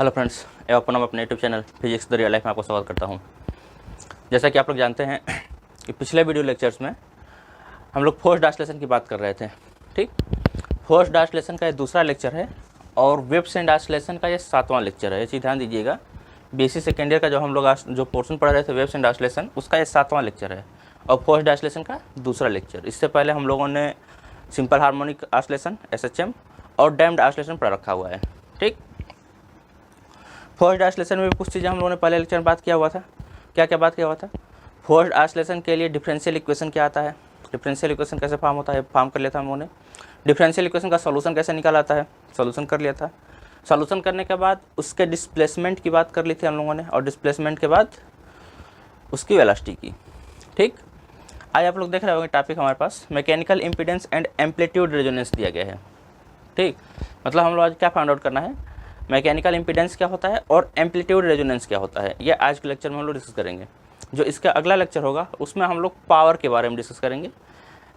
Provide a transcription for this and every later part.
Hello friends, एवं नाम अपने YouTube channel physics the real life में आपको स्वागत करता हूं। जैसा कि आप लोग जानते हैं कि पिछले वीडियो लेक्चर्स में हम लोग फोर्स डायलेशन की बात कर रहे थे। ठीक, फोर्स डायलेशन का ये दूसरा लेक्चर है और वेव्स एंड डायलेशन का ये 7वां लेक्चर है। ये चीज़ ध्यान दीजिएगा, बीएससी सेकेंड ईयर का जो हम लोग आज जो पोर्शन पढ़ रहे थे वेव्स एंड डायलेशन, उसका ये 7वां लेक्चर है और फोर्स डायलेशन का दूसरा लेक्चर। इससे पहले हम लोगों ने सिंपल हार्मोनिक ऑसिलेशन SHM और डैम्प्ड ऑसिलेशन पढ़ रखा हुआ है। ठीक, फोर्स डायलेशन में भी कुछ चीज़ें हम लोगों ने पहले लेक्चर में बात किया हुआ था। क्या क्या बात किया हुआ था? फोर्स डायलेशन के लिए डिफरेंशियल इक्वेशन क्या आता है, डिफरेंशियल इक्वेशन कैसे फॉर्म होता है, फॉर्म कर लिया था हम लोगों ने। डिफरेंशियल इक्वेशन का सॉल्यूशन कैसे निकाला आता है, सॉल्यूशन कर लिया था। सॉल्यूशन करने के बाद उसके डिस्प्लेसमेंट की बात कर ली थी हम लोगों ने और डिस्प्लेसमेंट के बाद उसकी वेलोसिटी की। ठीक, आज आप लोग देख रहे होंगे टॉपिक हमारे पास mechanical impedance and amplitude resonance दिया गया है। ठीक, मतलब हम लोग आज क्या फाइंड आउट करना है, मैकेनिकल इम्पीडेंस क्या होता है और एम्पलीट्यूड रेजोनेंस क्या होता है, ये आज के लेक्चर में हम लोग डिस्कस करेंगे। जो इसका अगला लेक्चर होगा उसमें हम लोग पावर के बारे में डिस्कस करेंगे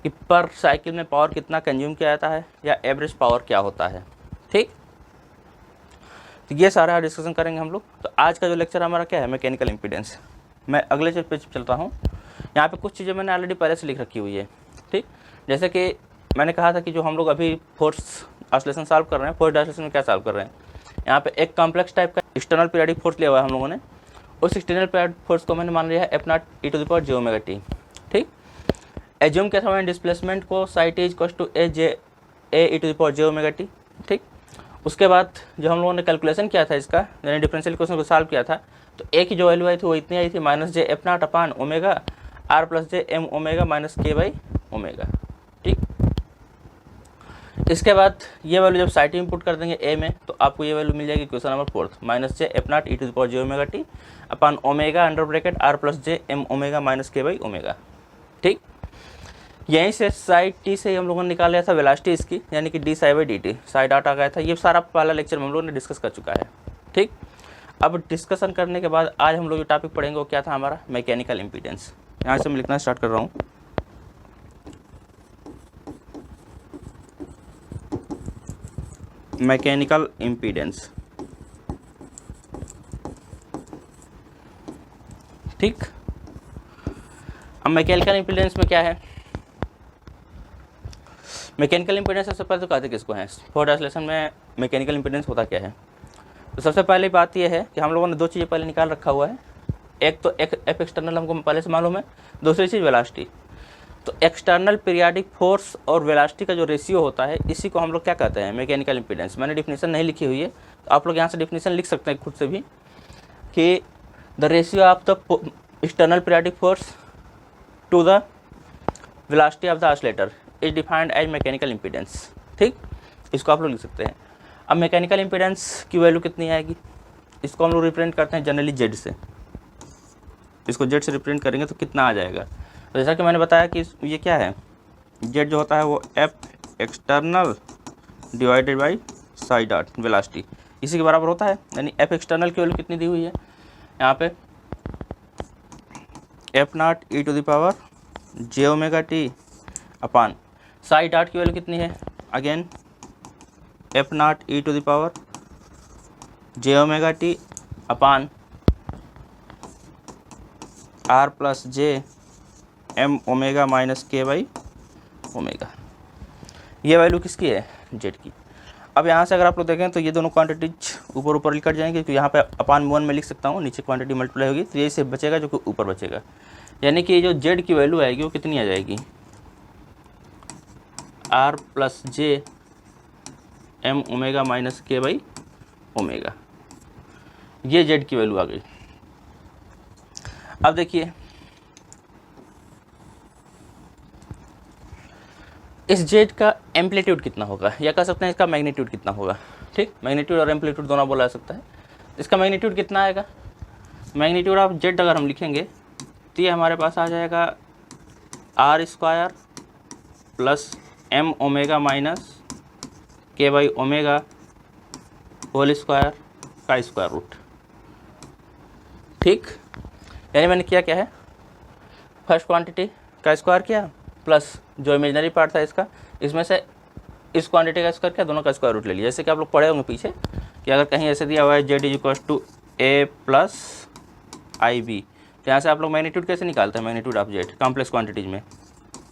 कि पर साइकिल में पावर कितना कंज्यूम किया जाता है या एवरेज पावर क्या होता है। ठीक, तो ये सारा डिस्कशन करेंगे हम लोग। तो आज का जो लेक्चर हमारा क्या है, मैकेनिकल इम्पीडेंस। मैं अगले चीज़ पे चलता हूँ। यहाँ पे कुछ चीज़ें मैंने ऑलरेडी पहले से लिख रखी हुई है। ठीक, जैसे कि मैंने कहा था कि जो हम लोग अभी फोर्स ऑसिलेशन सॉल्व कर रहे हैं, फोर्स डायलेशन में क्या सॉल्व कर रहे हैं, यहाँ पे एक कॉम्प्लेक्स टाइप का एक्सटर्नल पीरियडिक फोर्स लिया हुआ है हम लोगों ने। उस एक्सटर्नल पीरियडिक फोर्स को मैंने मान लिया है F0 e⁻j⍵t। ठीक, एज्यूम किया था मैंने डिस्प्लेसमेंट को साइट is equal to a e⁻j⍵t। ठीक, उसके बाद जो हम लोगों ने कैलकुलेशन किया था इसका, यानी डिफरेंशियल इक्वेशन को सॉल्व किया था, तो a की जो वैल्यू आई थी वो इतनी आई थी -j F0 upon omega r + j m omega - k/ओमेगा। ठीक, इसके बाद ये वैल्यू जब साइट में पुट कर देंगे a में, तो आपको ये वैल्यू मिल जाएगी question number 4 -j F0 e⁻j⍵t अपान omega under bracket r + j m omega - k/ओमेगा। ठीक, यहीं से साइड t से हम लोगों ने निकाल लिया था वेलोसिटी इसकी, यानी कि d/dt साइड आउट आ गया था। ये सारा पहला लेक्चर में हम लोगों ने डिस्कस कर चुका है। ठीक, अब डिस्कशन करने के बाद आज हम लोग जो टॉपिक पढ़ेंगे वो क्या था हमारा, मैकेनिकल इम्पीडेंस। यहाँ से मैं लिखना स्टार्ट कर रहा हूँ। Mechanical impedance. ठीक, अब मैकेनिकल इम्पीडेंस में क्या है, मैकेनिकल इम्पीडेंस सबसे पहले तो कहते किसको है, फोर्स डायलेशन में मैकेनिकल इम्पीडेंस होता क्या है। तो सबसे पहले बात यह है कि हम लोगों ने दो चीज़ें पहले निकाल रखा हुआ है। एक तो एफ एक्सटर्नल हमको पहले से मालूम है, दूसरी चीज़ वेलोसिटी। तो एक्सटर्नल पीरियडिक फोर्स और वेलोसिटी का जो रेशियो होता है, इसी को हम लोग क्या कहते हैं, मैकेनिकल इम्पीडेंस। मैंने डिफिनीशन नहीं लिखी हुई है, तो आप लोग यहाँ से डिफिनीशन लिख सकते हैं खुद से भी कि the ratio of the external periodic force to the velocity of the oscillator is defined as mechanical impedance. ठीक, इसको आप लोग लिख सकते हैं। अब मैकेनिकल इम्पीडेंस की वैल्यू कितनी आएगी, इसको हम लोग रिप्रेजेंट करते हैं जनरली जेड से। इसको जेड से रिप्रेजेंट करेंगे तो कितना आ जाएगा, तो जैसा कि मैंने बताया कि ये क्या है, जेड जो होता है वो F external divided by Sai dot velocity, इसी के बराबर होता है। यानी एफ एक्सटर्नल की वैल्यू कितनी दी हुई है यहाँ पे, F0 e⁻j⍵t अपान साई डॉट की वैल्यू कितनी है, अगेन F0 e⁻j⍵t अपान r + j m ओमेगा - k/ओमेगा। ये वैल्यू किसकी है, जेड की। अब यहाँ से अगर आप लोग देखें तो ये दोनों क्वांटिटीज ऊपर ऊपर लिख जाएंगे, क्योंकि यहाँ पे अपान 1 में लिख सकता हूँ, नीचे क्वांटिटी मल्टीप्लाई होगी, तो यही से बचेगा जो कि ऊपर बचेगा। यानी कि जो जेड की वैल्यू आएगी वो कितनी आ जाएगी, r + j m ओमेगा - k/ओमेगा। ये जेड की वैल्यू आ गई। अब देखिए इस जेड का एम्पलीट्यूड कितना होगा, या कह सकते हैं इसका मैग्नीट्यूड कितना होगा। ठीक, मैग्नीट्यूड और एम्पलीट्यूड दोनों बोला जा सकता है। इसका मैग्नीट्यूड कितना आएगा, मैग्नीट्यूड ऑफ जेड अगर हम लिखेंगे तो ये हमारे पास आ जाएगा r² + m ओमेगा - k/ओमेगा होल स्क्वायर का स्क्वायर रूट। ठीक, यानी मैंने किया क्या है, फर्स्ट क्वांटिटी का स्क्वायर किया प्लस जो इमेजनरी पार्ट था इसका, इसमें से इस क्वांटिटी का स्क्वायर किया, दोनों का स्क्वायर रूट ले लिया। जैसे कि आप लोग पढ़े होंगे पीछे कि अगर कहीं ऐसे दिया हुआ है Z is equal to A plus I B, तो यहाँ से आप लोग मैग्नीट्यूड कैसे निकालते हैं, magnitude of Z complex quantities में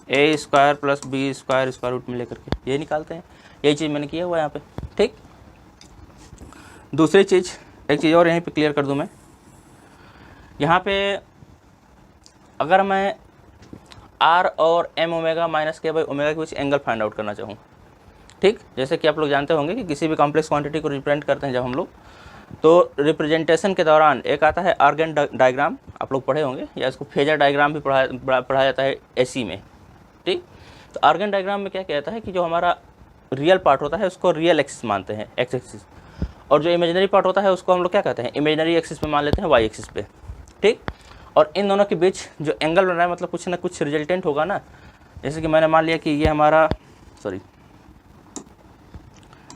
A square plus B square square root में लेकर के ये निकालते हैं। यही चीज़ मैंने किया हुआ है यहाँ पे। ठीक, दूसरी चीज़, एक चीज़ और यहीं पे क्लियर कर दूँ मैं, यहाँ पे अगर मैं आर और एम ओमेगा माइनस के बाई ओमेगा के बीच एंगल फाइंड आउट करना चाहूँ, ठीक, जैसे कि आप लोग जानते होंगे कि किसी भी कॉम्प्लेक्स क्वांटिटी को रिप्रेजेंट करते हैं जब हम लोग, तो रिप्रेजेंटेशन के दौरान एक आता है आर्गन डायग्राम, आप लोग पढ़े होंगे, या इसको फेजर डायग्राम भी पढ़ाया जाता है एसी में। ठीक, तो आर्गन डायग्राम में क्या कहता है कि जो हमारा रियल पार्ट होता है उसको रियल एक्सिस मानते हैं, एक्स एक्सिस, और जो इमेजिनरी पार्ट होता है उसको हम लोग क्या कहते हैं, इमेजिनरी एक्सिस पे मान लेते हैं, वाई एक्सिस पे। ठीक, और इन दोनों के बीच जो एंगल बन रहा है मतलब कुछ ना कुछ रिजल्टेंट होगा ना, जैसे कि मैंने मान लिया कि ये हमारा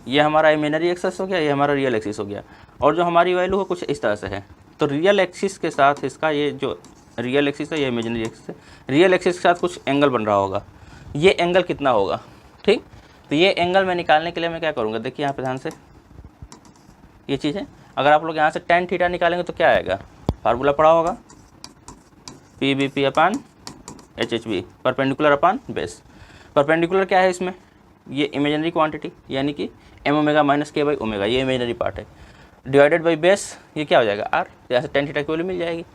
ये हमारा इमेजिनरी एक्सिस हो गया, ये हमारा रियल एक्सिस हो गया, और जो हमारी वैल्यू है कुछ इस तरह से है, तो रियल एक्सिस के साथ इसका ये जो रियल एक्सिस है, ये इमेजिनरी एक्सिस है, रियल एक्सिस के साथ कुछ एंगल बन रहा होगा, ये एंगल कितना होगा। ठीक, तो ये एंगल मैं निकालने के लिए मैं क्या करूँगा, देखिए यहाँ पे ध्यान से ये चीज़ है, अगर आप लोग यहाँ से tan थीटा निकालेंगे तो क्या आएगा, फार्मूला पड़ा होगा P B P upon H H B, perpendicular upon base. Perpendicular क्या है इसमें, ये इमेजिनरी क्वांटिटी यानी कि एम ओमेगा माइनस के बाई ओमेगा, ये इमेजिनरी पार्ट है, डिवाइडेड बाई बेस, ये क्या हो जाएगा आर, तो यहाँ से tan थीटा की वैल्यू मिल जाएगी।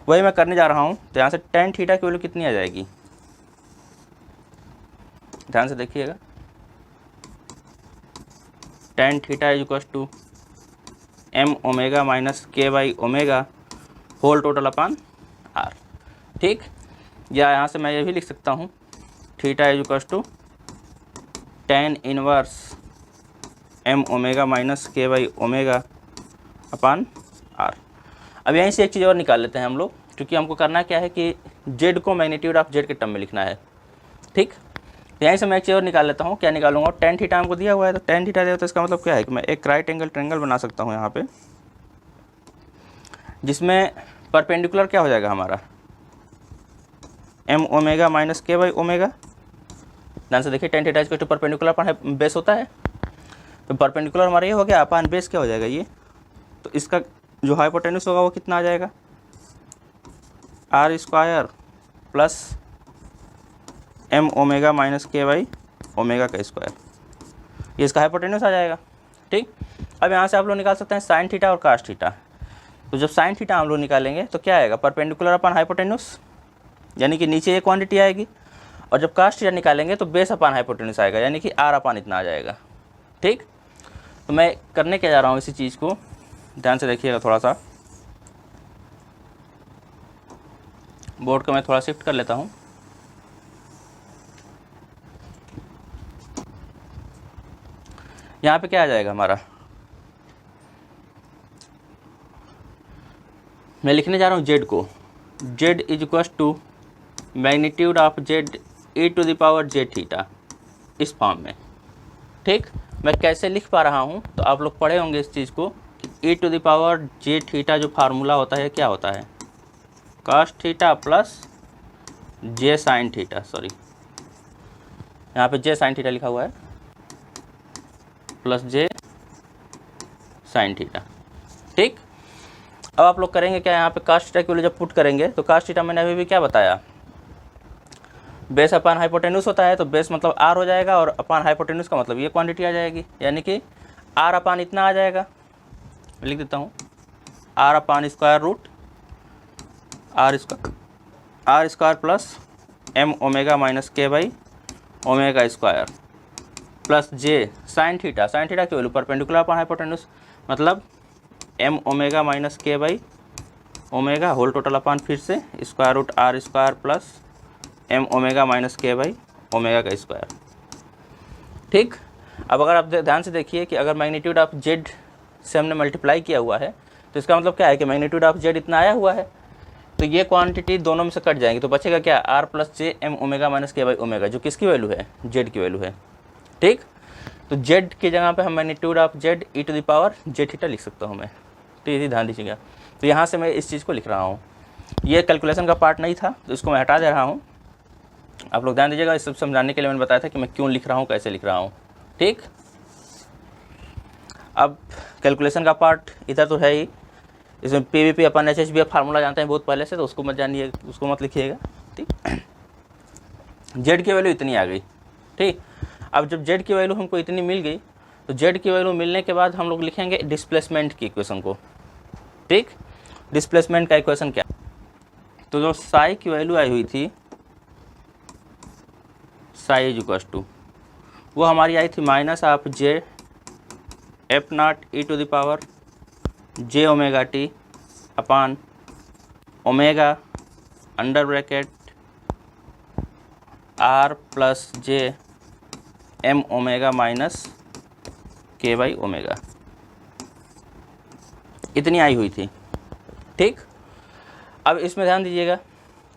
वही मैं करने जा रहा हूँ, तो यहाँ से tan थीटा की वैल्यू कितनी आ जाएगी, ध्यान से देखिएगा, tan theta is equal to M omega minus के by omega whole total upon R. ठीक, या यहाँ से मैं ये भी लिख सकता हूँ, theta is equal to tan inverse M omega minus के बाई ओमेगा अपान आर। अब यहीं से एक चीज़ और निकाल लेते हैं हम लोग, क्योंकि हमको करना क्या है कि जेड को मैग्नीट्यूड ऑफ जेड के टर्म में लिखना है। ठीक, यहीं से मैं एक चीज़ और निकाल लेता हूँ, क्या निकालूंगा, tan थीटा हमको दिया हुआ है, तो tan थीटा दिया, तो इसका मतलब क्या है कि मैं एक राइट एंगल ट्रायंगल बना सकता हूँ यहाँ पे, जिसमें परपेंडिकुलर क्या हो जाएगा हमारा, एम ओमेगा माइनस के बाई ओमेगा। ध्यान से देखिए, tan theta is to perpendicular upon base होता है, तो परपेंडिकुलर हमारा ये हो गया, अपान बेस क्या हो जाएगा ये, तो इसका जो हाइपोटेन्यूस होगा वो कितना आ जाएगा, r square plus M omega minus के बाई ओमेगा का स्क्वायर, ये इसका हाइपोटेन्यूस आ जाएगा। ठीक, अब यहाँ से आप लोग निकाल सकते हैं साइन थीटा और कास्ट थीटा, तो जब साइन थीटा हम लोग निकालेंगे तो क्या आएगा, परपेंडिकुलर अपान हाइपोटेन्यूस, यानी कि नीचे ये क्वांटिटी आएगी, और जब कास्ट थीटा निकालेंगे तो बेस अपान हाइपोटेन्यूस आएगा, यानी कि आर अपान इतना आ जाएगा। ठीक, तो मैं करने क्या जा रहा हूँ इसी चीज़ को, ध्यान से देखिएगा, थोड़ा सा बोर्ड को मैं थोड़ा शिफ्ट कर लेता हूँ। यहाँ पे क्या आ जाएगा हमारा, मैं लिखने जा रहा हूँ जेड को, z is equal to magnitude of Z E to the power J theta, इस फॉर्म में। ठीक, मैं कैसे लिख पा रहा हूँ, तो आप लोग पढ़े होंगे इस चीज़ को, E to the power J theta जो फार्मूला होता है क्या होता है, cos theta plus J sine theta, sorry यहाँ पे जे साइन थीटा लिखा हुआ है, प्लस जे साइन थीटा। ठीक, अब आप लोग करेंगे क्या, यहाँ पे कास्ट थीटा की वैल्यू जब पुट करेंगे, तो कास्ट थीटा मैंने अभी भी क्या बताया, बेस अपान हाइपोटेन्यूस होता है, तो बेस मतलब आर हो जाएगा, और अपान हाइपोटेन्यूस का मतलब ये क्वांटिटी आ जाएगी, यानी कि आर अपान इतना आ जाएगा, लिख देता हूँ, R upon square root R square plus M omega minus के by omega square plus J sine theta, sine theta की वैल्यू परपेंडिकुलर अपान हाइपोटेन्यूस, मतलब एम ओमेगा माइनस के by omega whole total upon फिर से square root R square plus M omega minus के by omega का square. ठीक, अब अगर आप ध्यान से देखिए कि अगर मैग्नीट्यूड ऑफ जेड से हमने मल्टीप्लाई किया हुआ है, तो इसका मतलब क्या है कि मैग्नीट्यूड ऑफ जेड इतना आया हुआ है, तो ये क्वांटिटी दोनों में से कट जाएंगी, तो बचेगा क्या, r plus j m omega minus के बाई ओमेगा, जो किसकी वैल्यू है, जेड की वैल्यू है। ठीक, तो जेड की जगह पे हम magnitude of Z E to the power J theta लिख सकता हूँ मैं, तो ये ध्यान दीजिएगा। तो यहाँ से मैं इस चीज़ को लिख रहा हूँ, ये कैलकुलेशन का पार्ट नहीं था, तो इसको मैं हटा दे रहा हूँ। आप लोग ध्यान दीजिएगा, इस सब समझाने के लिए मैंने बताया था कि मैं क्यों लिख रहा हूँ, कैसे लिख रहा हूँ। ठीक, अब कैलकुलेशन का पार्ट इधर तो है ही, इसमें PVP अपन HHBF फार्मूला जानते हैं बहुत पहले से, तो उसको मत जानिए, उसको मत लिखिएगा। ठीक, जेड की वैल्यू इतनी आ गई। ठीक, अब जब जेड की वैल्यू हमको इतनी मिल गई, तो जेड की वैल्यू मिलने के बाद हम लोग लिखेंगे डिस्प्लेसमेंट की इक्वेशन को। ठीक, डिस्प्लेसमेंट का इक्वेशन क्या, तो जो साई की वैल्यू आई हुई थी, साई इज इक्वल टू, वो हमारी आई थी minus of J F not E to the power J omega T upon omega under bracket r plus j m omega minus के बाई ओमेगा, इतनी आई हुई थी। ठीक, अब इसमें ध्यान दीजिएगा,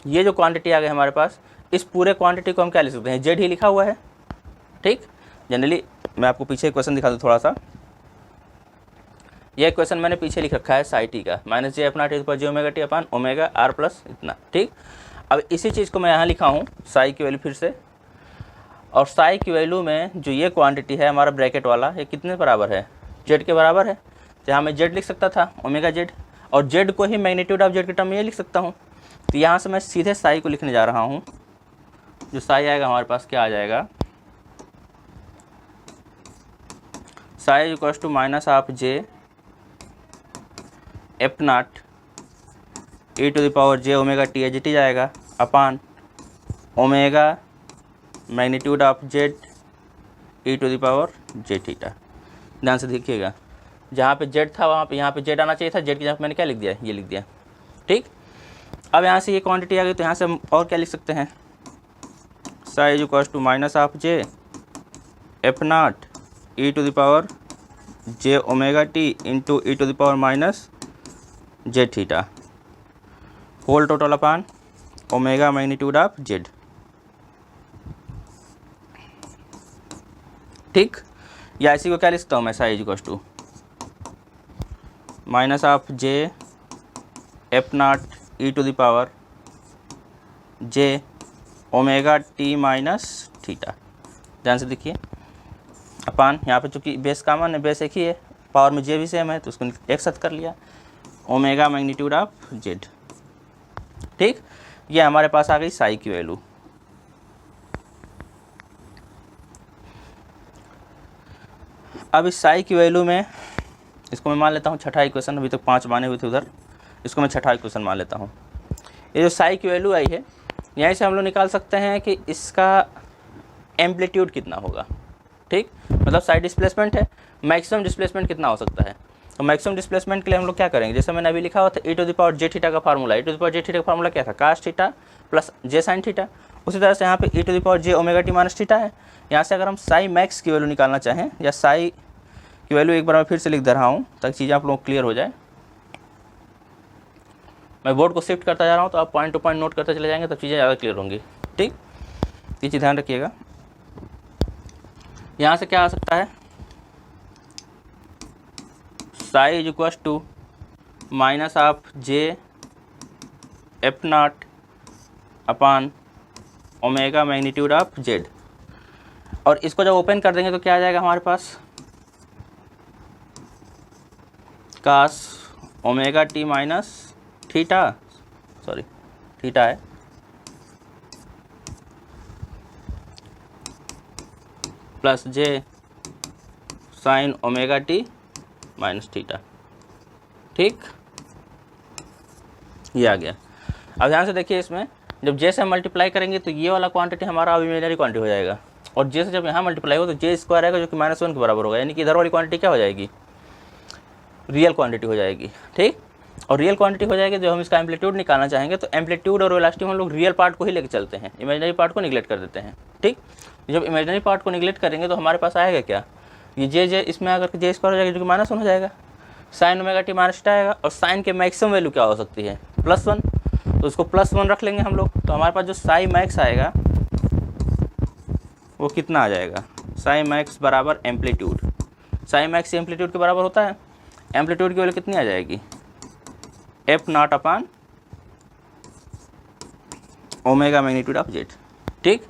ये जो क्वांटिटी आ गई हमारे पास, इस पूरे क्वांटिटी को हम क्या लिख सकते हैं, जेड ही लिखा हुआ है। ठीक, जनरली मैं आपको पीछे क्वेश्चन दिखा दूँ थोड़ा सा, यह क्वेश्चन मैंने पीछे लिख रखा है साई टी का, माइनस जे अपना टी पर J omega T upon omega R plus इतना। ठीक, अब इसी चीज़ को मैं यहाँ लिखा हूँ, साई की वैल्यू फिर से, और साई की वैल्यू में जो ये क्वांटिटी है हमारा ब्रैकेट वाला, ये कितने बराबर है, जेड के बराबर है। तो यहाँ मैं जेड लिख सकता था, ओमेगा जेड, और जेड को ही मैग्नीट्यूड ऑफ जेड के टर्म में ये लिख सकता हूँ। तो यहाँ से मैं सीधे साई को लिखने जा रहा हूँ, जो साई आएगा हमारे पास क्या आ जाएगा, psi equal to minus of J F not E to the power J omega T H T जाएगा upon omega magnitude of Z E to the power J theta. ध्यान से देखिएगा, जहाँ पे जेड था वहाँ पे यहाँ पे जेड आना चाहिए था, जेड की जगह पे मैंने क्या लिख दिया, ये लिख दिया। ठीक, अब यहाँ से ये क्वांटिटी आ गई, तो यहाँ से हम और क्या लिख सकते हैं, psi is equal to minus of J F not E to the power J omega t into e to the power minus j theta whole total upon omega magnitude of z. ठीक, या इसी को क्या लिखता हूँ मैं, psi is equal to minus of J F not E to the power J omega T minus theta. ध्यान से देखिए, अपान यहाँ पे चूँकि बेस कॉमन है, बेस एक ही है, पावर में जे भी सेम है, तो उसको एक साथ कर लिया, ओमेगा मैग्नीट्यूड ऑफ जेड। ठीक, ये हमारे पास आ गई साई की वैल्यू। अब इस साई की वैल्यू में इसको मैं मान लेता हूँ छठा इक्वेशन, अभी तक 5 माने हुए थे उधर, इसको मैं छठा इक्वेशन मान लेता हूँ। ये जो साई की वैल्यू आई है, यहीं से हम लोग निकाल सकते हैं कि इसका एम्पलीट्यूड कितना होगा। ठीक, मतलब साई डिस्प्लेसमेंट है, मैक्सिमम डिस्प्लेसमेंट कितना हो सकता है। तो मैक्सिमम डिस्प्लेसमेंट के लिए हम लोग क्या करेंगे, जैसे मैंने अभी लिखा हुआ था E to the power J theta का formula, E to the power J theta का फार्मूला क्या था, cos theta plus J sine theta. उसी तरह से यहाँ पे E to the power J omega T minus theta है। यहाँ से अगर हम साई मैक्स की वैल्यू निकालना चाहें, या साई की वैल्यू एक बार मैं फिर से लिख दे रहा हूँ ताकि चीज़ें आप लोगों को क्लियर हो जाए। मैं बोर्ड को शिफ्ट करता जा रहा हूँ, तो आप पॉइंट टू पॉइंट नोट करते चले जाएंगे, तब चीज़ें ज़्यादा क्लियर होंगी। ठीक, ये चीज़ ध्यान रखिएगा। यहाँ से क्या आ सकता है, psi is equal to minus of J F not upon omega magnitude of z, और इसको जब ओपन कर देंगे तो क्या आ जाएगा हमारे पास, cos omega T minus theta, sorry theta है, plus J sine omega T minus theta. ठीक, ये आ गया। अब ध्यान से देखिए, इसमें जब जे से हम मल्टीप्लाई करेंगे तो ये वाला क्वांटिटी हमारा अब इमेजिनरी क्वांटिटी हो जाएगा, और जे से जब यहाँ मल्टीप्लाई हो तो जे स्क्वायर आएगा, जो कि -1 के बराबर होगा, यानी कि इधर वाली क्वांटिटी क्या हो जाएगी, रियल क्वांटिटी हो जाएगी। ठीक, और रियल क्वांटिटी हो जाएगी, जब हम इसका एम्पलीट्यूड निकालना चाहेंगे तो एम्पलीट्यूड और वेलोसिटी हम लोग रियल पार्ट को ही लेके चलते हैं, इमेजिनरी पार्ट को निगलेक्ट कर देते हैं। ठीक, जब इमेजिनरी पार्ट को निगलेक्ट करेंगे तो हमारे पास आएगा क्या, ये जे इसमें अगर जे स्क्वायर हो जाएगा, जो कि -1 हो जाएगा, sign omega T minus theta आएगा, और साइन के मैक्सिमम वैल्यू क्या हो सकती है, +1, तो उसको +1 रख लेंगे हम लोग। तो हमारे पास जो साई मैक्स आएगा वो कितना आ जाएगा, साई मैक्स बराबर एम्पलीट्यूड, साई मैक्स एम्पलीट्यूड के बराबर होता है, एम्पलीट्यूड की वैल्यू कितनी आ जाएगी, F not upon omega magnitude of z. ठीक,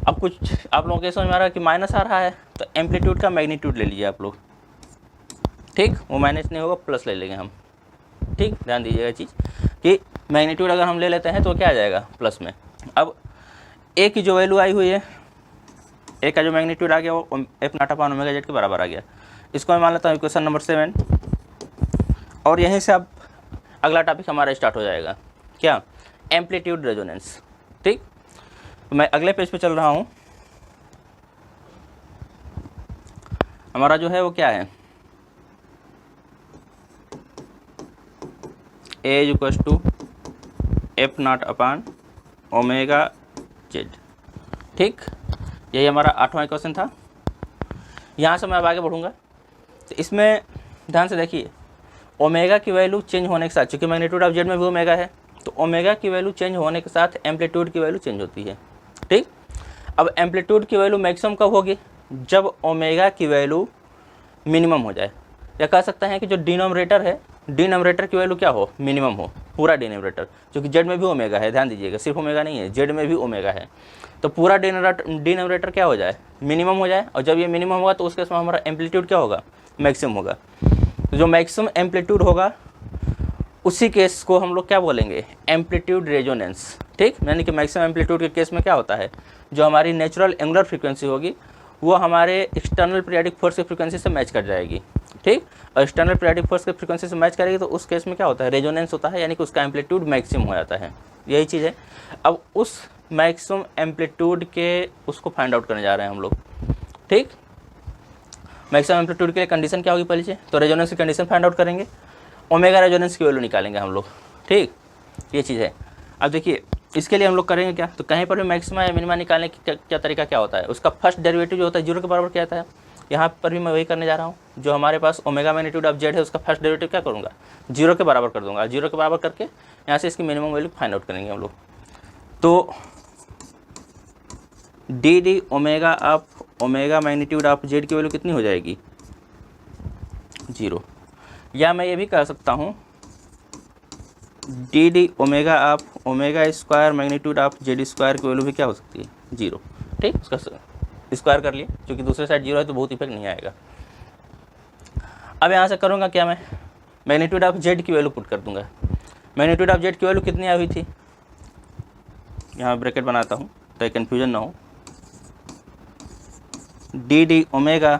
अब कुछ आप लोगों के समझ में आ रहा है कि माइनस आ रहा है, तो एम्पलीट्यूड का मैग्नीट्यूड ले लीजिए आप लोग, ठीक, वो माइनस नहीं होगा, प्लस ले लेंगे हम। ठीक, ध्यान दीजिएगा चीज़ कि मैग्नीट्यूड अगर हम ले लेते हैं तो क्या आ जाएगा प्लस में। अब ए की जो वैल्यू आई हुई है, ए का जो मैग्नीट्यूड आ गया वो F naught upon omega Z के बराबर आ गया। इसको मैं मान लेता हूँ इक्वेशन नंबर 7 और यहीं से अब अगला टॉपिक हमारा स्टार्ट हो जाएगा, क्या, एम्पलीट्यूड रेजोनेंस। ठीक, तो मैं अगले पेज पे चल रहा हूँ। हमारा जो है वो क्या है, A is equal to F naught upon omega Z. ठीक, यही हमारा 8वां क्वेश्चन था। यहाँ से मैं अब आगे बढ़ूँगा। तो इसमें ध्यान से देखिए, ओमेगा की वैल्यू चेंज होने के साथ, चूँकि मैग्नीट्यूड ऑफ जेड में भी ओमेगा है, तो ओमेगा की वैल्यू चेंज होने के साथ एम्पलीट्यूड की वैल्यू चेंज होती है। ठीक, अब एम्पलीट्यूड की वैल्यू मैक्सिमम कब होगी, जब ओमेगा की वैल्यू मिनिमम हो जाए, या कह सकते हैं कि जो डिनोमिनेटर है, डिनोमिनेटर की वैल्यू क्या हो, मिनिमम हो, पूरा डिनोमिनेटर, क्योंकि जेड में भी ओमेगा है, ध्यान दीजिएगा, सिर्फ ओमेगा नहीं है, जेड में भी ओमेगा है, तो पूरा डिनोमिनेटर क्या हो जाए, मिनिमम हो जाए। और जब ये मिनिमम होगा तो उसके समय हमारा एम्पलीट्यूड क्या होगा, मैक्सिमम होगा। तो जो मैक्सिमम एम्पलीट्यूड होगा उसी केस को हम लोग क्या बोलेंगे, एम्पलीट्यूड रेजोनेंस। ठीक, यानी कि मैक्सिमम एम्पलीट्यूड के केस में क्या होता है, जो हमारी नेचुरल एंगुलर फ्रीक्वेंसी होगी वो हमारे एक्सटर्नल पीरियोडिक फोर्स की फ्रीक्वेंसी से मैच कर जाएगी। ठीक, और एक्सटर्नल पीरियोडिक फोर्स की फ्रीक्वेंसी से मैच करेगी तो उस केस में क्या होता है, रेजोनेंस होता है, यानी कि उसका एम्पलीट्यूड मैक्सिमम हो जाता है। यही चीज़ है। अब उस मैक्सिमम एम्पलीट्यूड के उसको फाइंड आउट करने जा रहे हैं हम लोग। ठीक, मैक्सिमम एम्पलीट्यूड के लिए कंडीशन क्या होगी पहले से, तो रेजोनेंस की कंडीशन फाइंड आउट करेंगे, ओमेगा रेजोनेंस की वैल्यू निकालेंगे हम लोग। ठीक, ये चीज़ है। अब देखिए इसके लिए हम लोग करेंगे क्या, तो कहीं पर भी मैक्सिमा या मिनिमा निकालने की क्या तरीका क्या होता है, उसका फर्स्ट डेरिवेटिव जो होता है 0 के बराबर क्या आता है। यहाँ पर भी मैं वही करने जा रहा हूँ, जो हमारे पास ओमेगा मैग्नीट्यूड ऑफ जेड है उसका फर्स्ट डेरिवेटिव क्या करूँगा, 0 के बराबर कर दूँगा। 0 के बराबर करके यहाँ से इसकी मिनिमम वैल्यू फाइंड आउट करेंगे हम लोग। तो D d omega of omega magnitude of Z की वैल्यू कितनी हो जाएगी, 0। या मैं ये भी कह सकता हूँ D d omega of omega square magnitude of Z square की वैल्यू भी क्या हो सकती है, 0। ठीक, उसका स्क्वायर कर लिए, क्योंकि दूसरे साइड 0 है तो बहुत इफेक्ट नहीं आएगा। अब यहाँ से करूँगा क्या, मैं मैग्नीट्यूड ऑफ जेड की वैल्यू पुट कर दूँगा। मैग्नीट्यूड ऑफ जेड की वैल्यू कितनी आई हुई थी, यहाँ ब्रैकेट बनाता हूँ ताकि कन्फ्यूजन ना हो, d d omega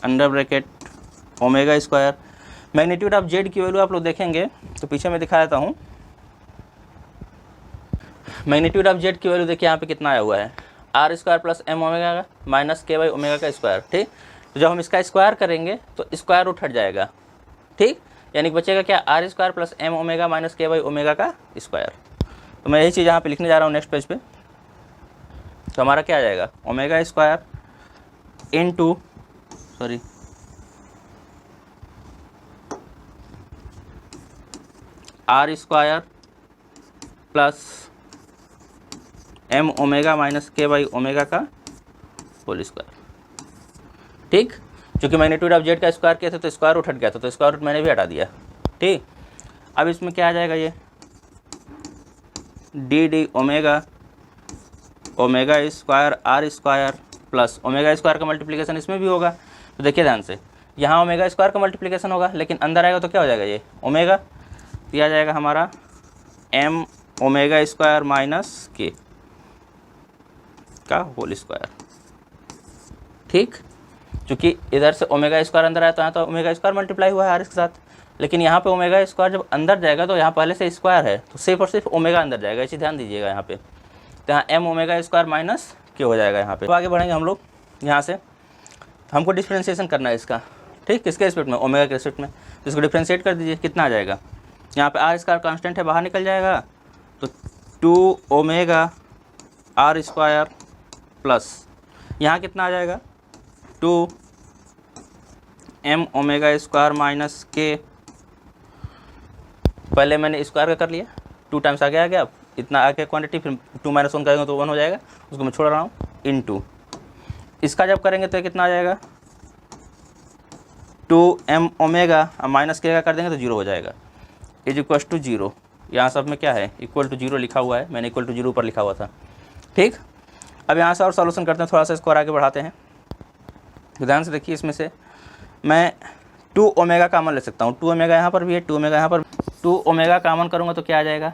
under bracket omega square. Magnitude of Z की वैल्यू आप लोग देखेंगे तो पीछे मैं दिखा देता हूँ। मैग्नीट्यूड ऑफ जेड की वैल्यू देखिए यहाँ पे कितना आया हुआ है, r square plus M omega का माइनस के बाई ओमेगा का स्क्वायर। ठीक, तो जब हम इसका स्क्वायर करेंगे तो स्क्वायर रूट हट जाएगा। ठीक, यानी कि बचेगा क्या, r square plus M omega minus के बाई ओमेगा का स्क्वायर। तो मैं यही चीज़ यहाँ पे लिखने जा रहा हूँ नेक्स्ट पेज पे। तो हमारा क्या आ जाएगा, omega square into r square plus M omega minus के बाई ओमेगा का होल स्क्वायर। ठीक, क्योंकि मैग्नीट्यूड ऑफ जेड का स्क्वायर किया था तो स्क्वायर रूट हट गया था, तो स्क्वायर रूट मैंने भी हटा दिया। ठीक, अब इसमें क्या आ जाएगा, ये d d omega omega square are square plus omega square का मल्टीप्लिकेशन इसमें भी होगा। तो देखिए ध्यान से, यहाँ ओमेगा स्क्वायर का मल्टीप्लिकेशन होगा, लेकिन अंदर आएगा तो क्या हो जाएगा, ये ओमेगा दिया जाएगा हमारा एम ओमेगा स्क्वायर माइनस के का होल स्क्वायर। ठीक, क्योंकि इधर से ओमेगा स्क्वायर अंदर आया तो यहाँ तो ओमेगा स्क्वायर मल्टीप्लाई हुआ है आर के साथ, लेकिन यहाँ पे ओमेगा स्क्वायर जब अंदर जाएगा तो यहाँ पहले से स्क्वायर है तो सिर्फ और सिर्फ ओमेगा अंदर जाएगा, इसे ध्यान दीजिएगा यहाँ पे। तो यहाँ एम ओमेगा स्क्वायर माइनस के हो जाएगा यहाँ पे। तो आगे बढ़ेंगे हम लोग यहाँ से, हमको डिफ्रेंशिएशन करना है इसका। ठीक, किसके रिस्पेक्ट में, ओमेगा के रिस्पेक्ट में। तो इसको डिफ्रेंशिएट कर दीजिए, कितना आ जाएगा, यहाँ पे आर स्क्वायर कांस्टेंट है, बाहर निकल जाएगा तो 2 ओमेगा आर स्क्वायर प्लस यहाँ कितना आ जाएगा, 2 एम ओमेगा स्क्वायर माइनस के। पहले मैंने स्क्वायर का कर लिया, 2 टाइम्स आगे आ गया, अब इतना आगे क्वांटिटी, फिर 2 - 1 करेंगे तो 1 हो जाएगा, उसको मैं छोड़ रहा हूँ, इनटू इसका जब करेंगे तो कितना आ जाएगा, 2 एम ओमेगा, अब माइनस के का कर देंगे तो 0 हो जाएगा, इज इक्वल टू 0। यहाँ सब में क्या है, इक्वल टू 0 लिखा हुआ है, मैंने इक्वल टू 0 ऊपर लिखा हुआ था। ठीक, अब यहाँ से और सॉल्यूशन करते हैं, थोड़ा सा इसको और आगे बढ़ाते हैं। ध्यान से देखिए, इसमें से मैं 2 ओमेगा कामन ले सकता हूँ। 2 ओमेगा यहाँ पर भी है, 2 ओमेगा यहाँ पर। 2 ओमेगा कामन करूँगा तो क्या आ जाएगा,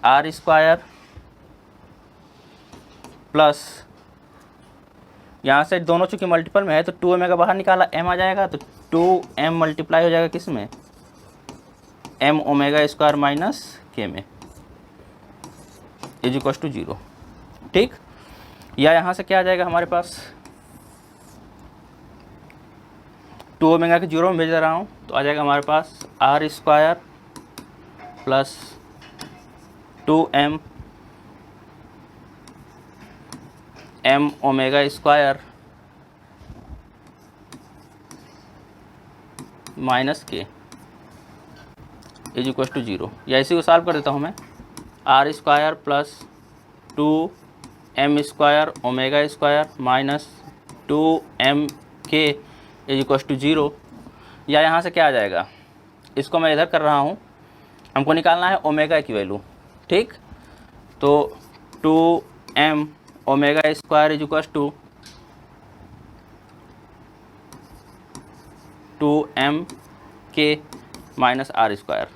आर स्क्वायर प्लस, यहाँ से दोनों चूँकि मल्टीपल में है तो 2 ओमेगा बाहर निकाला, m आ जाएगा, तो 2m मल्टीप्लाई हो जाएगा किस में, m omega square minus k में, इज इक्वल टू 0। ठीक, या यहाँ से क्या आ जाएगा हमारे पास, 2 ओमेगा के 0 में भेज रहा हूँ तो आ जाएगा हमारे पास R square plus 2m m omega square minus k is equal to 0। या इसी को सॉल्व कर देता हूँ मैं, R square plus 2m square omega square minus 2m k is equal to 0। या यहाँ से क्या आ जाएगा, इसको मैं इधर कर रहा हूँ, हमको निकालना है ओमेगा की वैल्यू। ठीक, तो 2m omega square is equal to 2m k minus are square.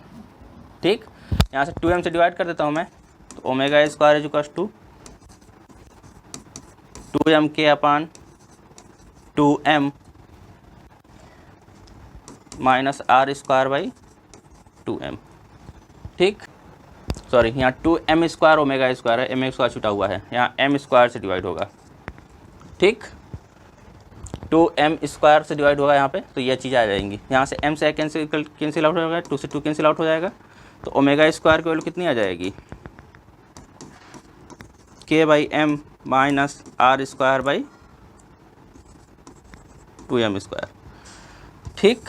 ठीक, यहाँ से 2m से डिवाइड कर देता हूँ मैं, तो omega square is equal to 2m k upon 2m minus are square by 2m। ठीक, सॉरी, यहाँ 2m स्क्वायर ओमेगा स्क्वायर है, m स्क्वायर छुटा हुआ है, यहाँ m स्क्वायर से डिवाइड होगा। ठीक, 2m स्क्वायर से डिवाइड होगा यहाँ पे, तो ये चीज़ आ जाएंगी। यहाँ से m से कैंसिल आउट हो जाएगा, 2 से 2 कैंसिल आउट हो जाएगा, तो ओमेगा स्क्वायर की वैल्यू कितनी आ जाएगी, k by m minus are square by 2m square. ठीक,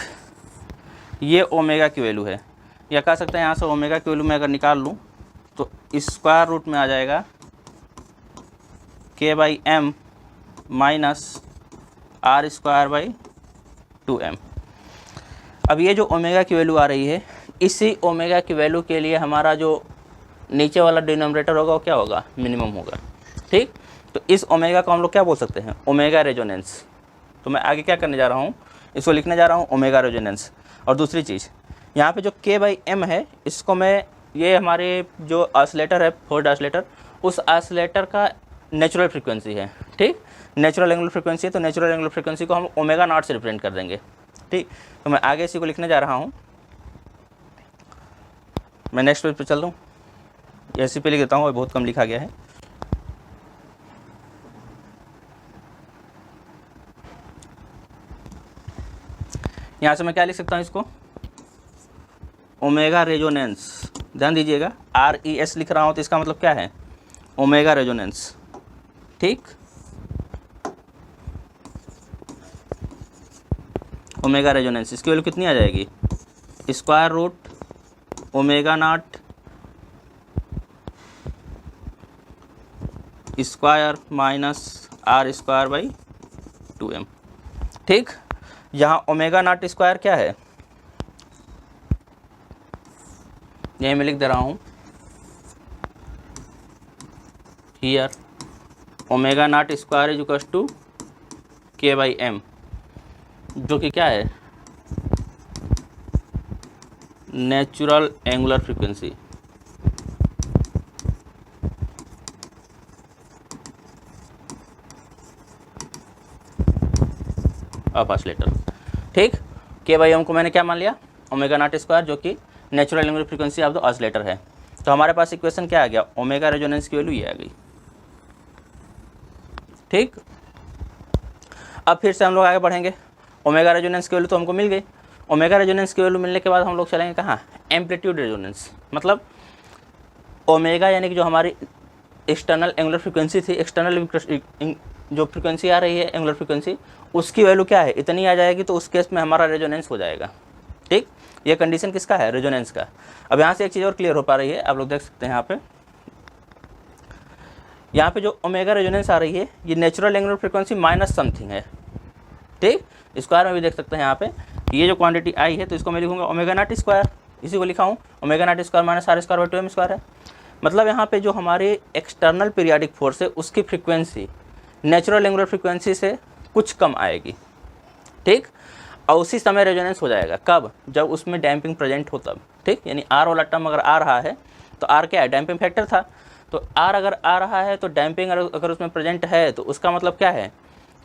ये ओमेगा की वैल्यू है। या कह सकते हैं यहाँ से ओमेगा की वैल्यू मैं अगर निकाल लूँ तो स्क्वायर रूट में आ जाएगा k by m minus are square by 2m। अब ये जो ओमेगा की वैल्यू आ रही है, इसी ओमेगा की वैल्यू के लिए हमारा जो नीचे वाला डिनोमिनेटर होगा वो क्या होगा, मिनिमम होगा। ठीक, तो इस ओमेगा को हम लोग क्या बोल सकते हैं, ओमेगा रेजोनेंस। तो मैं आगे क्या करने जा रहा हूँ, इसको लिखने जा रहा हूँ ओमेगा रेजोनेंस। और दूसरी चीज़, यहाँ पे जो k बाई m है, इसको मैं, ये हमारे जो ऑसिलेटर है, फोर्स्ड ऑसिलेटर, उस ऑसिलेटर का नेचुरल फ्रीक्वेंसी है। ठीक, नेचुरल एंगुलर फ्रीक्वेंसी है, तो नेचुरल एंगुलर फ्रीक्वेंसी को हम ओमेगा नॉट से रिप्रेजेंट कर देंगे। ठीक, तो मैं आगे इसी को लिखने जा रहा हूँ। मैं नेक्स्ट पेज पे चल रहा हूँ, ऐसे पे लिख देता हूँ, बहुत कम लिखा गया है। यहाँ से मैं क्या लिख सकता हूँ इसको, ओमेगा रेजोनेंस। ध्यान दीजिएगा, RES लिख रहा हूँ तो इसका मतलब क्या है, ओमेगा रेजोनेंस। ठीक, ओमेगा रेजोनेंस, इसकी वैल्यू कितनी आ जाएगी, square root omega not square minus are square by 2m। ठीक, यहाँ ओमेगा नॉट स्क्वायर क्या है, यही मैं लिख दे रहा हूँ, here omega not square is equal to k by m, जो कि क्या है, natural angular frequency. Of oscillator. ठीक, k बाई m को मैंने क्या मान लिया, ओमेगा नॉट स्क्वायर, जो कि natural angular frequency of the oscillator है। तो हमारे पास इक्वेशन क्या आ गया, ओमेगा रेजोनेंस की वैल्यू ये आ गई। ठीक, अब फिर से हम लोग आगे बढ़ेंगे। ओमेगा रेजोनेंस की वैल्यू तो हमको मिल गई। ओमेगा रेजोनेंस की वैल्यू मिलने के बाद हम लोग चलेंगे कहाँ, एम्पलीट्यूड रेजोनेंस। मतलब ओमेगा यानी कि जो हमारी एक्सटर्नल एंगुलर फ्रीक्वेंसी थी, एक्सटर्नल जो फ्रीक्वेंसी आ रही है एंगुलर फ्रीक्वेंसी, उसकी वैल्यू क्या है, इतनी आ जाएगी, तो उस केस में हमारा रेजोनेंस हो जाएगा। ठीक, ये कंडीशन किसका है, रेजोनेंस का। अब यहाँ से एक चीज़ और क्लियर हो पा रही है, आप लोग देख सकते हैं यहाँ पे जो ओमेगा रेजोनेंस आ रही है, ये natural angular frequency minus something है। ठीक, स्क्वायर में भी देख सकते हैं यहाँ पे, ये जो क्वांटिटी आई है, तो इसको मैं लिखूंगा ओमेगा नॉट स्क्वायर, इसी को लिखा हूँ omega not square minus are square by 2m square है। मतलब यहाँ पे जो हमारे एक्सटर्नल पीरियाडिक फोर्स है, उसकी फ्रीक्वेंसी नेचुरल एंगुलर फ्रीक्वेंसी से कुछ कम आएगी। ठीक। और उसी समय रेजोनेंस हो जाएगा, कब? जब उसमें डैम्पिंग प्रेजेंट हो तब, ठीक। यानी आर वाला टर्म अगर आ रहा है तो आर क्या है? डैम्पिंग फैक्टर था। तो आर अगर आ रहा है तो डैम्पिंग अगर उसमें प्रेजेंट है तो उसका मतलब क्या है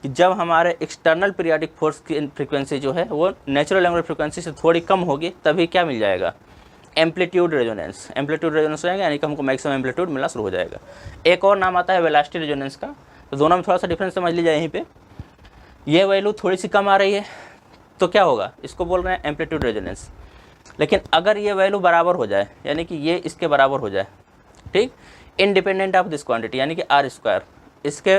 कि जब हमारे एक्सटर्नल पीरियोडिक फोर्स की फ्रीक्वेंसी जो है वो नेचुरल एंगुलर फ्रीक्वेंसी से थोड़ी कम होगी, तभी क्या मिल जाएगा? Amplitude resonance. एम्पलीट्यूड रेजोनेंस हो जाएगा, यानी कि हमको मैक्सिमम एम्पलीट्यूड मिलना शुरू हो जाएगा। एक और नाम आता है वेलोसिटी रेजोनेंस का। तो दोनों में थोड़ा सा डिफरेंस समझ लीजिए। यहीं पे ये वैल्यू थोड़ी सी कम आ रही है तो क्या होगा? इसको बोल रहे हैं एम्पलीट्यूड रेजोनेंस। लेकिन अगर ये वैल्यू बराबर हो जाए, यानी कि ये इसके बराबर हो जाए, ठीक, इंडिपेंडेंट ऑफ दिस क्वांटिटी, यानी कि आर स्क्वायर इसके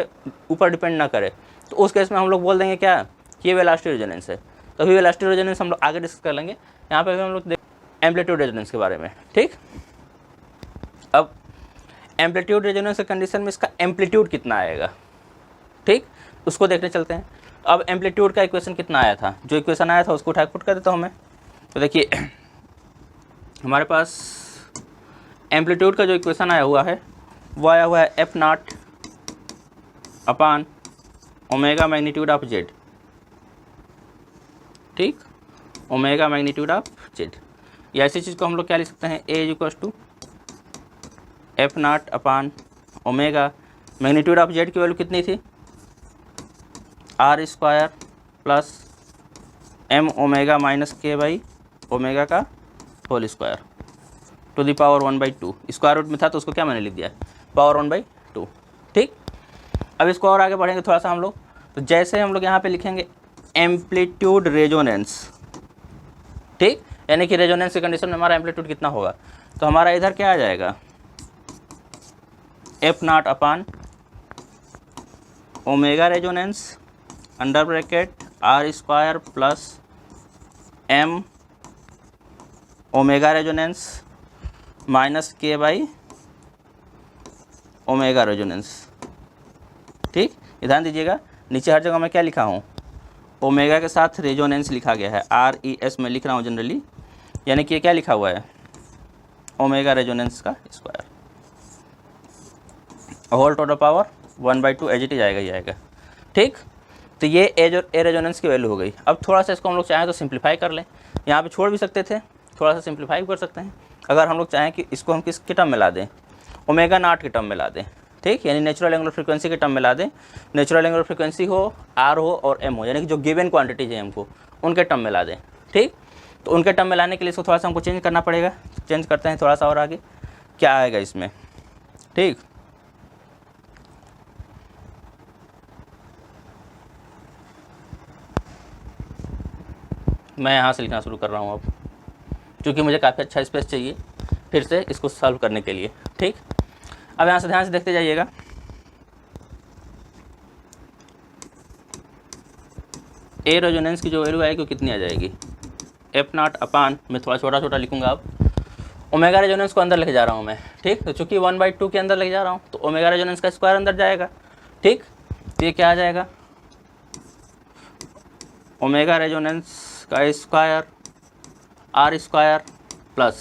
ऊपर डिपेंड ना करे, तो उस केस में हम लोग बोल देंगे क्या कि ये वेलोसिटी रेजोनेंस है। तो अभी वेलोसिटी रेजोनेंस हम लोग आगे डिस्कस कर लेंगे। यहाँ पे भी हम लोग एम्पलीट्यूड रेजोनेंस के बारे में, ठीक। अब एम्पलीट्यूड रेजोनेंस के कंडीशन में इसका एम्पलीट्यूड कितना आएगा, ठीक, उसको देखने चलते हैं। अब एम्पलीट्यूड का इक्वेशन कितना आया था? जो इक्वेशन आया था उसको उठा पुट कर देता हूँ मैं। तो देखिए हमारे पास एम्पलीट्यूड का जो इक्वेशन आया हुआ है वो आया हुआ है F not upon omega magnitude of z, ठीक, ओमेगा मैग्नीट्यूड ऑफ जेड। या ऐसी चीज़ को हम लोग क्या लिख सकते हैं? A is equals to F not upon omega magnitude of Z की वैल्यू कितनी थी? R square plus M omega minus के बाई ओमेगा का whole square to the power 1/2। Square root में था तो उसको क्या मैंने लिख दिया? पावर 1/2, ठीक। अब इसको और आगे बढ़ेंगे थोड़ा सा हम लोग। तो जैसे हम लोग यहाँ पे लिखेंगे एम्पलीट्यूड रेजोनेंस, ठीक, यानी कि रेजोनेंस की कंडीशन में हमारा एम्पलीट्यूड कितना होगा? तो हमारा इधर क्या आ जाएगा? F not upon omega resonance under bracket r square plus M omega resonance minus के बाई ओमेगा रेजोनेंस, ठीक। ध्यान दीजिएगा नीचे हर जगह मैं क्या लिखा हूँ? ओमेगा के साथ रेजोनेंस लिखा गया है, RES में लिख रहा हूँ जनरली, यानी कि ये क्या लिखा हुआ है? ओमेगा रेजोनेंस का square whole to the power 1/2 as it is आएगा, ये आएगा, ठीक। तो ये ए रेजोनेंस की वैल्यू हो गई। अब थोड़ा सा इसको हम लोग चाहें तो सिंप्लीफाई कर लें, यहाँ पे छोड़ भी सकते थे, थोड़ा सा सिंप्लीफाई कर सकते हैं। अगर हम लोग चाहें कि इसको हम किसके टर्म में ला दें? ओमेगा नॉट के टर्म में ला दें, ठीक, यानी नेचुरल एंगुलर फ्रीक्वेंसी के टर्म में ला दें। नेचुरल एंगुलर फ्रीक्वेंसी हो, आर हो और एम हो, यानी कि जो गिवन क्वांटिटीज है हमको उनके टर्म में ला दें, ठीक। तो उनके टर्म में लाने के लिए इसको थोड़ा सा हमको चेंज करना पड़ेगा। चेंज करते हैं थोड़ा सा और आगे क्या आएगा इसमें, ठीक। मैं यहाँ से लिखना शुरू कर रहा हूँ अब, क्योंकि मुझे काफ़ी अच्छा स्पेस चाहिए फिर से इसको सॉल्व करने के लिए, ठीक। अब यहाँ से ध्यान से देखते जाइएगा। ए रेजोनेंस की जो वैल्यू आएगी वो कितनी आ जाएगी? एफ नॉट अपान, मैं थोड़ा छोटा छोटा लिखूंगा अब, ओमेगा रेजोनेंस को अंदर लेके जा रहा हूँ मैं, ठीक। तो चूंकि 1/2 के अंदर लेके जा रहा हूँ तो ओमेगा रेजोनेंस का स्क्वायर अंदर जाएगा, ठीक। तो ये क्या आ जाएगा? ओमेगा रेजोनेंस का स्क्वायर आर स्क्वायर प्लस,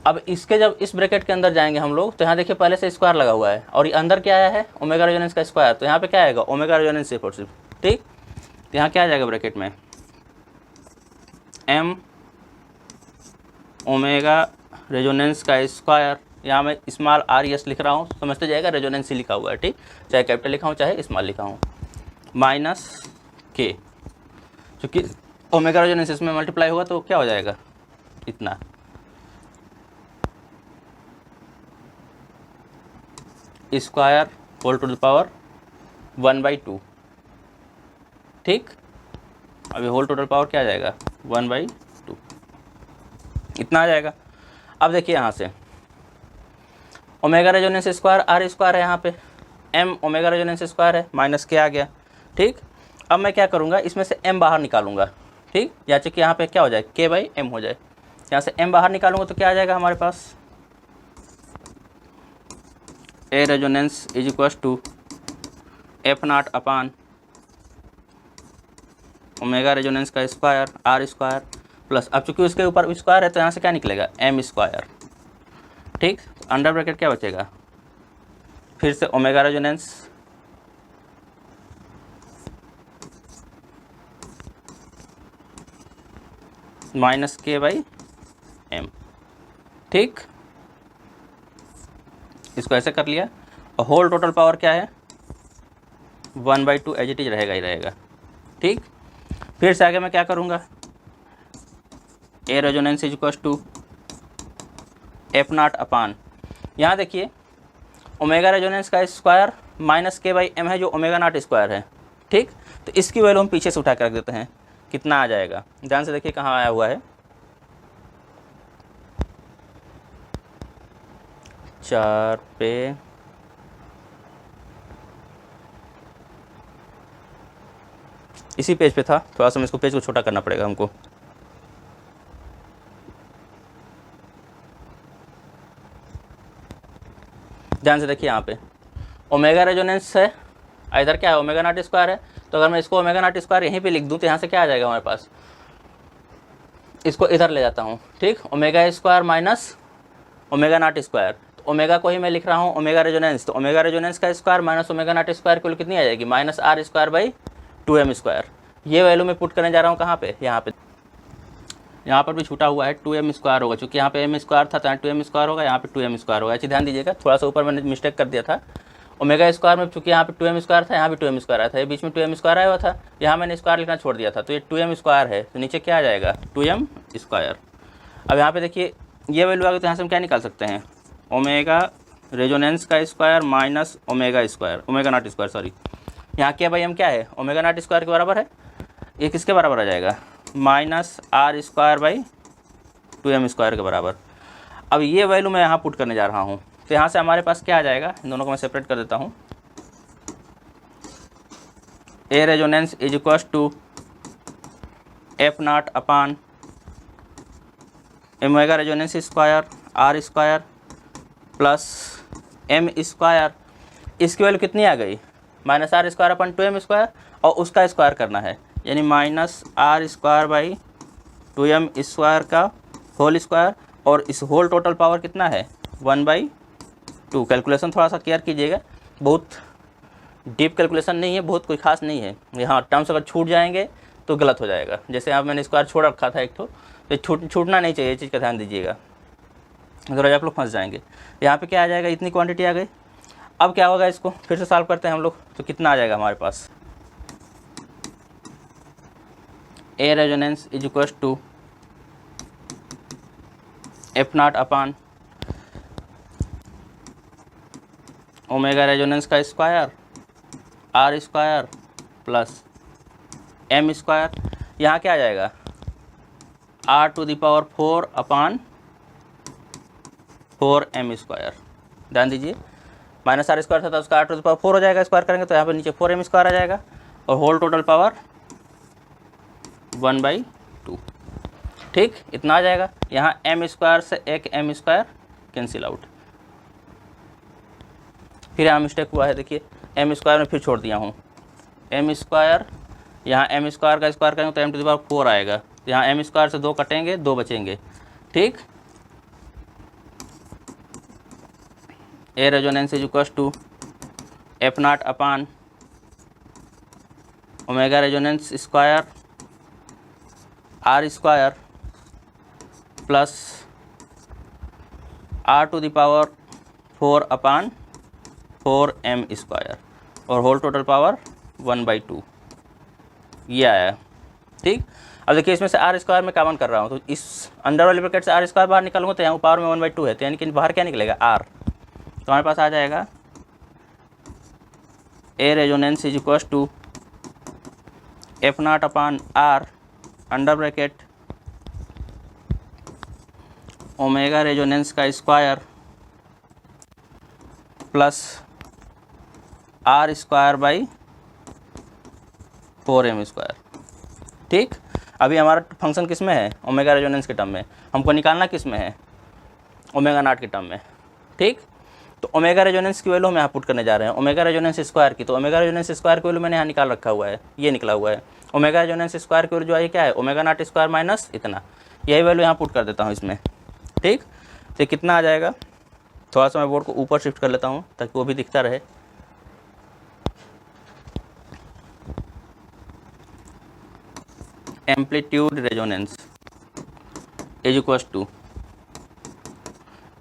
अब इसके जब इस ब्रैकेट के अंदर जाएंगे हम लोग तो यहाँ देखिए पहले से स्क्वायर लगा हुआ है और ये अंदर क्या आया है? ओमेगा रेजोनेंस का स्क्वायर। तो यहाँ पे क्या आएगा? ओमेगा रेजोनेंस सिर्फ और सिर्फ, ठीक। तो यहाँ क्या आ जाएगा ब्रैकेट में? एम ओमेगा रेजोनेंस का स्क्वायर, यहाँ मैं स्मॉल RES लिख रहा हूँ, समझते जाएगा, रेजोनेंस ही लिखा हुआ है, ठीक, चाहे कैपिटल लिखा हूँ चाहे स्मॉल लिखा हूँ, माइनस के, क्योंकि ओमेगा रेजोनेंस इसमें मल्टीप्लाई होगा तो क्या हो जाएगा? इतना, square whole to the power 1/2, ठीक। अभी होल टोटल पावर क्या आ जाएगा? 1/2, इतना आ जाएगा। अब देखिए यहाँ से omega resonance square are square है, यहाँ पे एम ओमेगा रेजोनेंस स्क्वायर है, माइनस के आ गया, ठीक। अब मैं क्या करूँगा? इसमें से एम बाहर निकालूंगा, ठीक, या कि यहाँ पे क्या हो जाए? के बाई एम हो जाए। यहाँ से एम बाहर निकालूंगा तो क्या आ जाएगा हमारे पास? A resonance is equals to F not upon omega resonance का स्क्वायर आर स्क्वायर प्लस, अब चूंकि उसके ऊपर स्क्वायर है तो यहाँ से क्या निकलेगा? एम स्क्वायर, ठीक। अंडर ब्रैकेट क्या बचेगा? फिर से ओमेगा रेजोनेंस माइनस के बाई एम। ठीक, इसको ऐसे कर लिया और होल टोटल पावर क्या है 1/2 एज इट इज रहेगा ही रहेगा। ठीक, फिर से आगे मैं क्या करूँगा, A resonance is equal to F not upon, यहाँ देखिए ओमेगा रेजोनेंस का स्क्वायर माइनस के बाई एम है जो ओमेगा नॉट स्क्वायर है। ठीक, तो इसकी वैल्यू हम पीछे से उठा कर रख देते हैं, कितना आ जाएगा ध्यान से देखिए कहाँ आया हुआ है, 4 पे इसी पेज पे था, थोड़ा सा इसको पेज को छोटा करना पड़ेगा हमको। ध्यान से देखिए यहाँ पे ओमेगा रेजोनेंस है, इधर क्या है ओमेगा नॉट स्क्वायर है, तो अगर मैं इसको ओमेगा नॉट स्क्वायर यहीं पे लिख दूँ तो यहाँ से क्या आ जाएगा हमारे पास, इसको इधर ले जाता हूँ। ठीक, omega square minus omega not square, तो ओमेगा को ही मैं लिख रहा हूँ ओमेगा रेजोनेंस, तो ओमेगा रेजोनेंस का square minus omega not square की वैल्यू कितनी आ जाएगी minus are square by 2m square. ये वैल्यू मैं पुट करने जा रहा हूँ कहाँ पे, यहाँ पर भी छूटा हुआ है 2m स्क्वायर होगा, क्योंकि यहाँ पे m स्क्वायर था तो यहाँ 2m स्क्वायर होगा, यहाँ पे 2m स्क्वायर होगा। अच्छी ध्यान दीजिएगा, थोड़ा सा ऊपर मैंने मिस्टेक कर दिया था, ओमेगा स्क्वायर में चूँकि यहाँ पे 2m स्क्वायर था, यहाँ भी 2m स्क्वायर आया था, ये बीच में 2m स्क्वायर आया हुआ था, यहाँ मैंने स्क्वायर लिखना छोड़ दिया था, तो ये 2m स्क्वायर है, तो नीचे क्या आ जाएगा 2m स्क्वायर। अब यहाँ पे देखिए ये वैल्यू आ गई, तो यहाँ से हम क्या निकाल सकते हैं, ओमेगा रेजोनेंस का square minus omega square, omega naught square sorry, यहाँ क्या भाई हम क्या है ओमेगा नॉट स्क्वायर के बराबर है, ये किसके बराबर आ जाएगा minus are square by 2m square के बराबर। अब ये वैल्यू मैं यहाँ पुट करने जा रहा हूँ, तो यहाँ से हमारे पास क्या आ जाएगा, इन दोनों को मैं सेपरेट कर देता हूँ, A resonance is equal to F not upon omega resonance square are square plus M square, इसकी वैल्यू कितनी आ गई minus are square upon 2m square, और उसका स्क्वायर करना है यानी minus are square by 2m square का होल स्क्वायर, और इस होल टोटल पावर कितना है 1/2। कैलकुलेशन थोड़ा सा केयर कीजिएगा, बहुत डीप कैलकुलेशन नहीं है, बहुत कोई खास नहीं है, यहाँ टर्म्स अगर छूट जाएंगे तो गलत हो जाएगा। जैसे यहाँ मैंने स्क्वायर छोड़ रखा था एक तो छूटना नहीं चाहिए, इस चीज़ का ध्यान दीजिएगा, अगर आप लोग फंस जाएंगे। यहाँ पे क्या आ जाएगा, इतनी क्वांटिटी आ गई। अब क्या होगा, इसको फिर से सॉल्व करते हैं हम लोग, तो कितना आ जाएगा हमारे पास, A resonance is equal to F not upon omega resonance का square are square plus M square, यहाँ क्या आ जाएगा R to the power 4 upon 4m square. ध्यान दीजिए माइनस आर स्क्वायर था तो उसका आर टू द पावर 4 हो जाएगा, स्क्वायर करेंगे तो यहाँ पर नीचे 4m स्क्वायर आ जाएगा, और होल टोटल पावर 1/2। ठीक, इतना आ जाएगा। यहाँ m स्क्वायर से एक m स्क्वायर कैंसिल आउट। फिर यहाँ मिस्टेक हुआ है, देखिए m स्क्वायर में फिर छोड़ दिया हूँ, m स्क्वायर, यहाँ m स्क्वायर का स्क्वायर करेंगे तो m टू द पावर 4 आएगा, यहाँ m स्क्वायर से 2 कटेंगे 2 बचेंगे। ठीक, A resonance is equal to F not upon omega resonance square are square plus R to the power 4 upon 4m square, और होल टोटल पावर 1/2 ये आया। ठीक, अब देखिए इसमें से आर स्क्वायर में कॉमन कर रहा हूँ, तो इस अंडर वाले ब्रैकेट से आर स्क्वायर बाहर निकालूंगा तो यहाँ पावर में 1/2 है, तो यानी कि बाहर क्या निकलेगा आर, तो हमारे पास आ जाएगा A resonance is equal to F not upon are under bracket omega resonance का square plus are square by 4m square. ठीक, अभी हमारा फंक्शन किस में है ओमेगा रेजोनेंस के टर्म में, हमको निकालना किस में है ओमेगा नॉट के टर्म में। ठीक, तो ओमेगा रेजोनेंस की वैल्यू हम यहाँ पुट करने जा रहे हैं, ओमेगा रेजोनेंस स्क्वायर की, तो ओमेगा रेजोनेंस स्क्वायर की वैल्यू मैंने यहाँ निकाल रखा हुआ है, ये निकला हुआ है। ओमेगा रेजोनेंस स्क्वायर की वैल्यू जो है क्या है ओमेगा नॉट स्क्वायर माइनस इतना, यही वैल्यू यहाँ पुट कर देता हूँ इसमें। ठीक, तो कितना आ जाएगा, थोड़ा सा मैं बोर्ड को ऊपर शिफ्ट कर लेता हूँ ताकि वो भी दिखता रहे। Amplitude resonance is equals to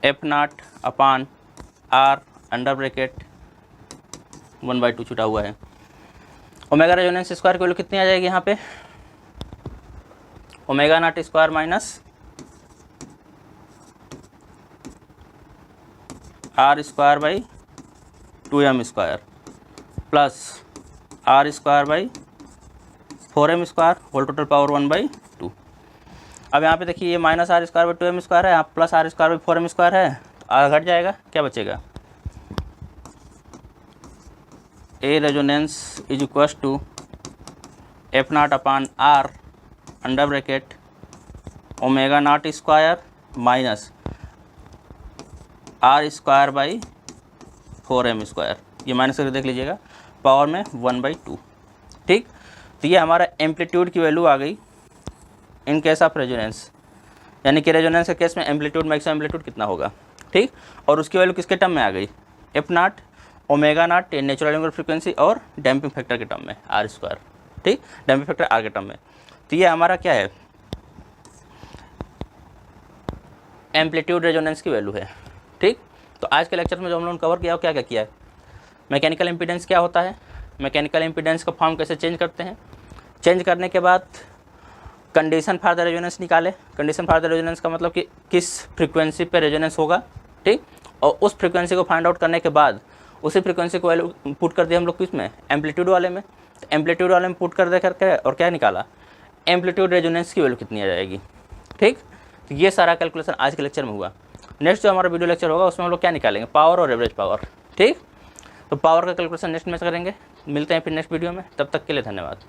F not upon are under bracket 1/2 छूटा हुआ है। ओमेगा रेजोनेंस स्क्वायर की वैल्यू कितनी आ जाएगी यहाँ पे, omega not square minus are square by 2m square plus are square by 4m square whole total power 1/2। अब यहाँ पे देखिए ये minus are square by 2m square है, यहाँ plus are square by 4m square है, तो आधा घट जाएगा, क्या बचेगा, A resonance is equals to F not upon are under bracket omega not square minus are square by 4m square, ये माइनस करके देख लीजिएगा, पावर में 1/2। ठीक, तो ये हमारा एम्पलीट्यूड की वैल्यू आ गई इन केस ऑफ रेजोनेंस, यानी कि रेजोनेंस के केस में एम्पलीट्यूड मैक्सिमम एम्पलीट्यूड कितना होगा। ठीक, और उसकी वैल्यू किसके टर्म में आ गई, F not omega naught natural angular frequency और डैम्पिंग फैक्टर के टर्म में आर स्क्वायर। ठीक, डैम्पिंग फैक्टर आर के टर्म में, तो ये हमारा क्या है, एम्पलीट्यूड रेजोनेंस की वैल्यू है। ठीक, तो आज के लेक्चर में जो हम लोगों ने कवर किया, क्या क्या किया है, मैकेनिकल इम्पीडेंस क्या होता है, मैकेनिकल इम्पीडेंस का फॉर्म कैसे चेंज करते हैं, चेंज करने के बाद कंडीशन फॉर द रेजोनेंस निकाले, कंडीशन फॉर द रेजोनेंस का मतलब कि किस फ्रीक्वेंसी पे रेजोनेंस होगा। ठीक, और उस फ्रीक्वेंसी को फाइंड आउट करने के बाद उसी फ्रीक्वेंसी को वैल्यू पुट कर दिया हम लोग किस में, एम्पलीट्यूड वाले में, तो एम्पलीट्यूड वाले में पुट कर दे करके और क्या निकाला, एम्पलीट्यूड रेजोनेंस की वैल्यू कितनी आ जाएगी। ठीक, तो ये सारा कैलकुलेशन आज के लेक्चर में हुआ। नेक्स्ट जो हमारा वीडियो लेक्चर होगा उसमें हम लोग क्या निकालेंगे, पावर और एवरेज पावर। ठीक, तो पावर का कैलकुलेशन नेक्स्ट में करेंगे, मिलते हैं फिर नेक्स्ट वीडियो में, तब तक के लिए धन्यवाद।